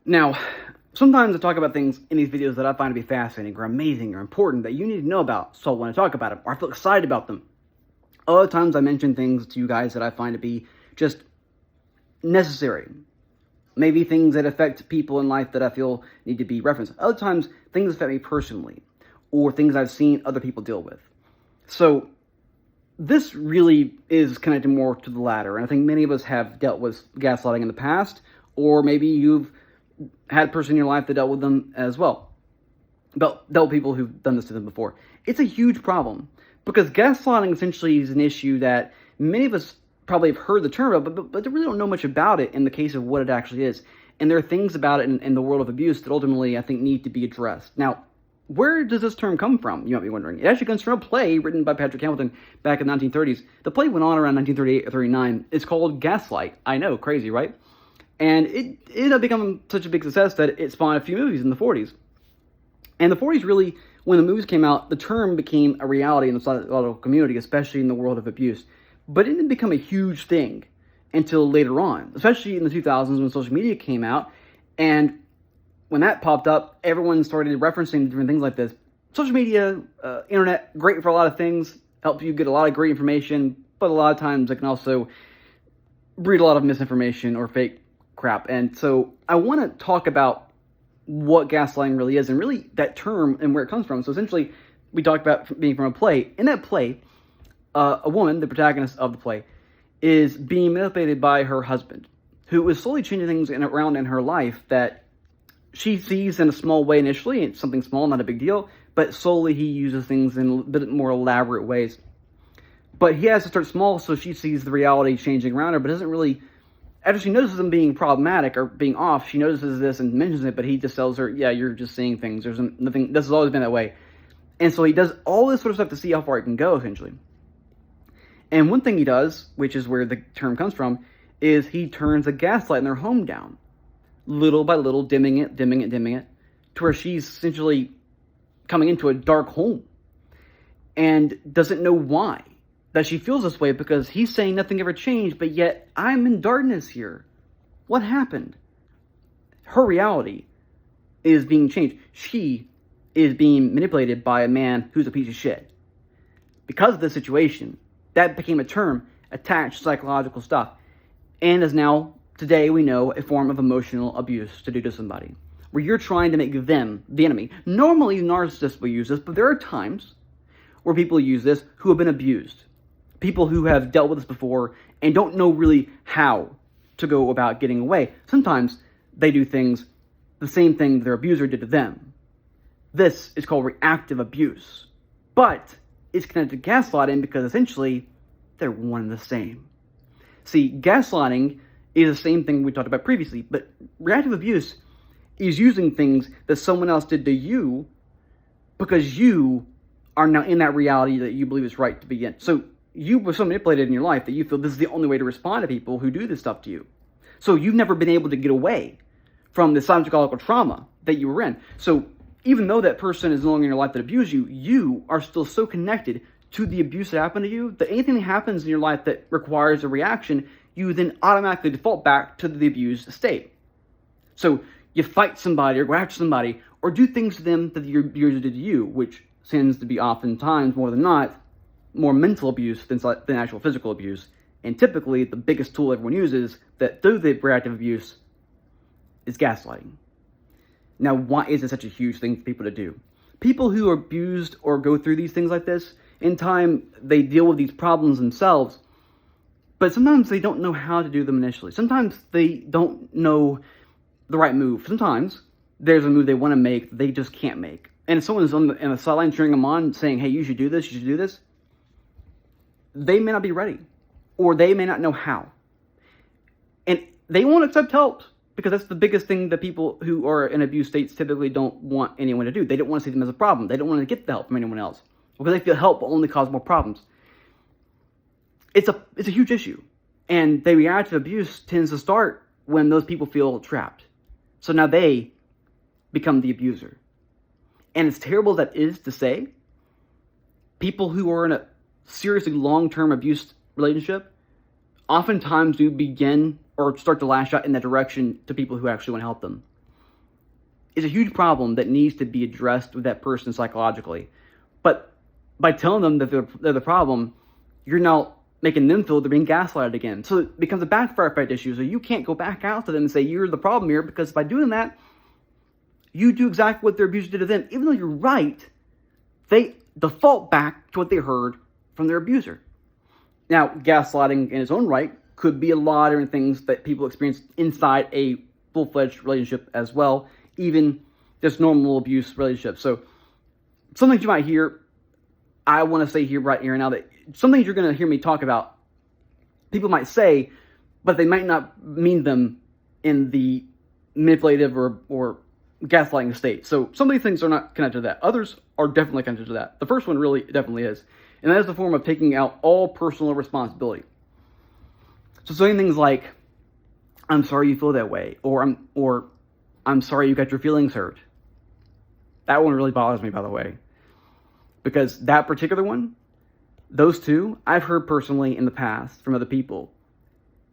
Now, sometimes I talk about things in these videos that I find to be fascinating or amazing or important that you need to know about, so I want to talk about them, or I feel excited about them. Other times I mention things to you guys that I find to be just necessary. Maybe things that affect people in life that I feel need to be referenced. Other times, things affect me personally, or things I've seen other people deal with. So, this really is connected more to the latter, and I think many of us have dealt with gaslighting in the past, or maybe you've had a person in your life that dealt with them as well. Dealt with people who've done this to them before. It's a huge problem, because gaslighting essentially is an issue that many of us probably have heard the term about, but they really don't know much about it in the case of what it actually is. And there are things about it in the world of abuse that ultimately I think need to be addressed. Now, where does this term come from? You might be wondering. It actually comes from a play written by Patrick Hamilton back in the 1930s. The play went on around 1938 or 39. It's called Gaslight. I know, crazy, right? And it ended up becoming such a big success that it spawned a few movies in the 40s. And the 40s really, when the movies came out, the term became a reality in the psychological community, especially in the world of abuse. But it didn't become a huge thing until later on, especially in the 2000s when social media came out. And when that popped up, everyone started referencing different things like this. Social media, internet, great for a lot of things, help you get a lot of great information, but a lot of times it can also breed a lot of misinformation or fake crap. And so I want to talk about what gaslighting really is and really that term and where it comes from. So essentially, we talked about being from a play. In that play, a woman, the protagonist of the play, is being manipulated by her husband, who is slowly changing things around in her life that she sees in a small way initially. It's something small, not a big deal, but slowly he uses things in a bit more elaborate ways. But he has to start small, so she sees the reality changing around her, but doesn't really, after she notices him being problematic or being off, she notices this and mentions it, but he just tells her, yeah, you're just seeing things. There's nothing, this has always been that way. And so he does all this sort of stuff to see how far he can go, essentially. And one thing he does, which is where the term comes from, is he turns a gaslight in their home down. Little by little, dimming it, to where she's essentially coming into a dark home and doesn't know why. That she feels this way because he's saying nothing ever changed, but yet I'm in darkness here. What happened? Her reality is being changed. She is being manipulated by a man who's a piece of shit. Because of this situation, that became a term, attached psychological stuff, and is now, today we know, a form of emotional abuse to do to somebody, where you're trying to make them the enemy. Normally, narcissists will use this, but there are times where people use this who have been abused. People who have dealt with this before and don't know really how to go about getting away. Sometimes they do things, the same thing their abuser did to them. This is called reactive abuse. But it's connected to gaslighting because essentially they're one and the same. See, gaslighting is the same thing we talked about previously, but reactive abuse is using things that someone else did to you because you are now in that reality that you believe is right to be in. So you were so manipulated in your life that you feel this is the only way to respond to people who do this stuff to you. So you've never been able to get away from the psychological trauma that you were in. So even though that person is no longer in your life that abused you, you are still so connected to the abuse that happened to you that anything that happens in your life that requires a reaction, you then automatically default back to the abused state. So you fight somebody or go after somebody or do things to them that your abuser did to you, which tends to be oftentimes, more than not, more mental abuse than actual physical abuse. And typically, the biggest tool everyone uses that do the reactive abuse is gaslighting. Now, why is it such a huge thing for people to do? People who are abused or go through these things like this, in time, they deal with these problems themselves, but sometimes they don't know how to do them initially. Sometimes they don't know the right move. Sometimes there's a move they want to make that they just can't make. And if someone's in the sideline cheering them on, saying, hey, you should do this, they may not be ready, or they may not know how. And they won't accept help, because that's the biggest thing that people who are in abuse states typically don't want anyone to do. They don't want to see them as a problem. They don't want to get the help from anyone else, because they feel help will only cause more problems. It's a huge issue. And the reactive abuse tends to start when those people feel trapped. So now they become the abuser. And as terrible as that is to say, people who are in a seriously long-term abuse relationship oftentimes do begin or start to lash out in that direction to people who actually want to help them. is a huge problem that needs to be addressed with that person psychologically. But by telling them that they're the problem, you're now making them feel they're being gaslighted again. So it becomes a backfire effect issue. So you can't go back out to them and say, you're the problem here, because by doing that, you do exactly what their abuser did to them. Even though you're right, they default back to what they heard from their abuser. Now, gaslighting in its own right could be a lot of different things that people experience inside a full-fledged relationship as well, even just normal abuse relationships. So some things you might hear, I want to say here right here now, that some things you're going to hear me talk about, people might say, but they might not mean them in the manipulative or gaslighting state. So some of these things are not connected to that. Others are definitely connected to that. The first one really definitely is. And that is the form of taking out all personal responsibility. So saying things like, I'm sorry you feel that way, or I'm sorry you got your feelings hurt. That one really bothers me, by the way. Because that particular one, those two, I've heard personally in the past from other people.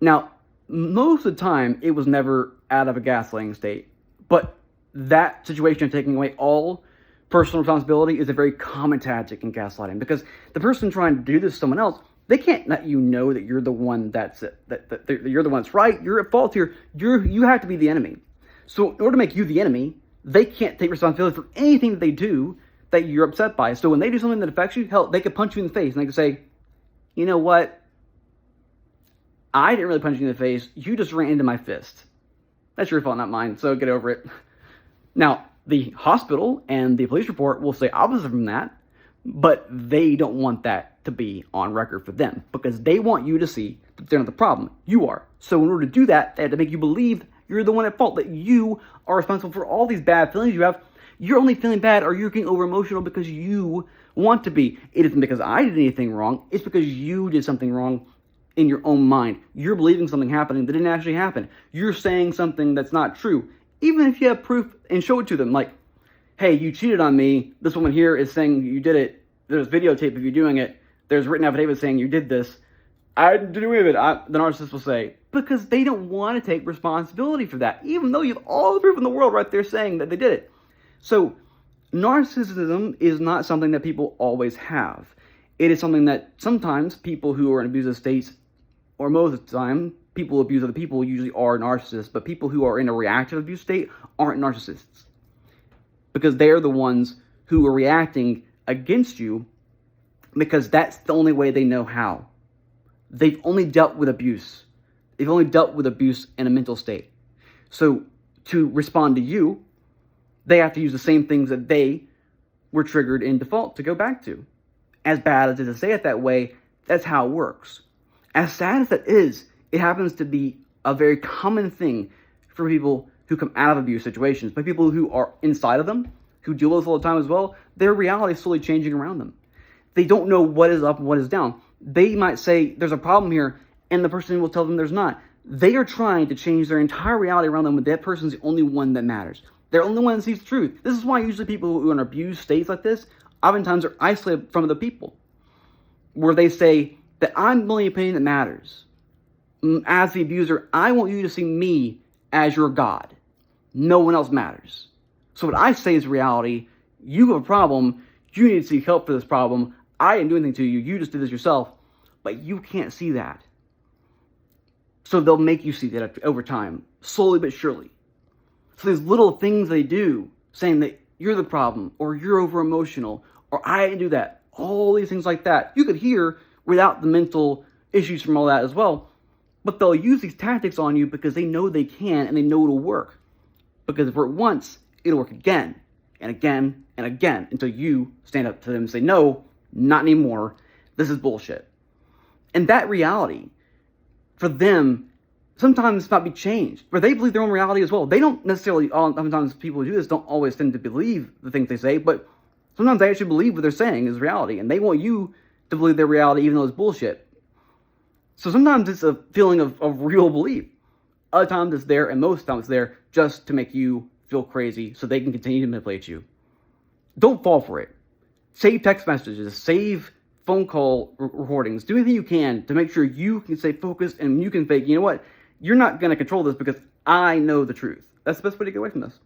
Now, most of the time, it was never out of a gaslighting state. But that situation of taking away all personal responsibility is a very common tactic in gaslighting. Because the person trying to do this to someone else, they can't let you know that you're the one that you're the one that's right. You're at fault here. You have to be the enemy. So in order to make you the enemy, they can't take responsibility for anything that they do that you're upset by. So when they do something that affects you, hell, they could punch you in the face and they could say, you know what? I didn't really punch you in the face. You just ran into my fist. That's your fault, not mine. So get over it. Now, the hospital and the police report will say opposite from that, but they don't want that to be on record for them because they want you to see that they're not the problem. You are. So in order to do that, they have to make you believe you're the one at fault, that you are responsible for all these bad feelings you have. You're only feeling bad or you're getting over emotional because you want to be. It isn't because I did anything wrong. It's because you did something wrong in your own mind. You're believing something happening that didn't actually happen. You're saying something that's not true. Even if you have proof and show it to them, like, hey, you cheated on me. This woman here is saying you did it. There's videotape of you doing it. There's written affidavit saying you did this. I didn't do any of it. The narcissist will say, because they don't want to take responsibility for that, even though you have all the proof in the world right there saying that they did it. So narcissism is not something that people always have. It is something that sometimes people who are in abusive states, or most of the time, people who abuse other people usually are narcissists, but people who are in a reactive abuse state aren't narcissists. Because they're the ones who are reacting against you because that's the only way they know how. They've only dealt with abuse. They've only dealt with abuse in a mental state. So to respond to you, they have to use the same things that they were triggered in default to go back to. As bad as it is to say it that way, that's how it works. As sad as that is, it happens to be a very common thing for people who come out of abuse situations. But people who are inside of them, who deal with this all the time as well, their reality is slowly changing around them. They don't know what is up and what is down. They might say there's a problem here, and the person will tell them there's not. They are trying to change their entire reality around them when that person's the only one that matters. They're the only one that sees the truth. This is why usually people who are in abused states like this, oftentimes are isolated from other people, where they say that I'm the only opinion that matters. As the abuser, I want you to see me as your God. No one else matters. So what I say is reality. You have a problem. You need to seek help for this problem. I didn't do anything to you. You just did this yourself. But you can't see that. So they'll make you see that over time, slowly but surely. So these little things they do, saying that you're the problem, or you're over-emotional, or I didn't do that, all these things like that, you could hear without the mental issues from all that as well. But they'll use these tactics on you because they know they can and they know it'll work. Because if it worked once, it'll work again and again and again until you stand up to them and say, no, not anymore. This is bullshit. And that reality, for them, sometimes might be changed, where they believe their own reality as well. They don't necessarily, sometimes people who do this don't always tend to believe the things they say, but sometimes they actually believe what they're saying is reality, and they want you to believe their reality even though it's bullshit. So sometimes it's a feeling of real belief. Other times it's there, and most times it's there just to make you feel crazy so they can continue to manipulate you. Don't fall for it. Save text messages, save phone call recordings, do anything you can to make sure you can stay focused and you can think, you know what, you're not going to control this because I know the truth. That's the best way to get away from this.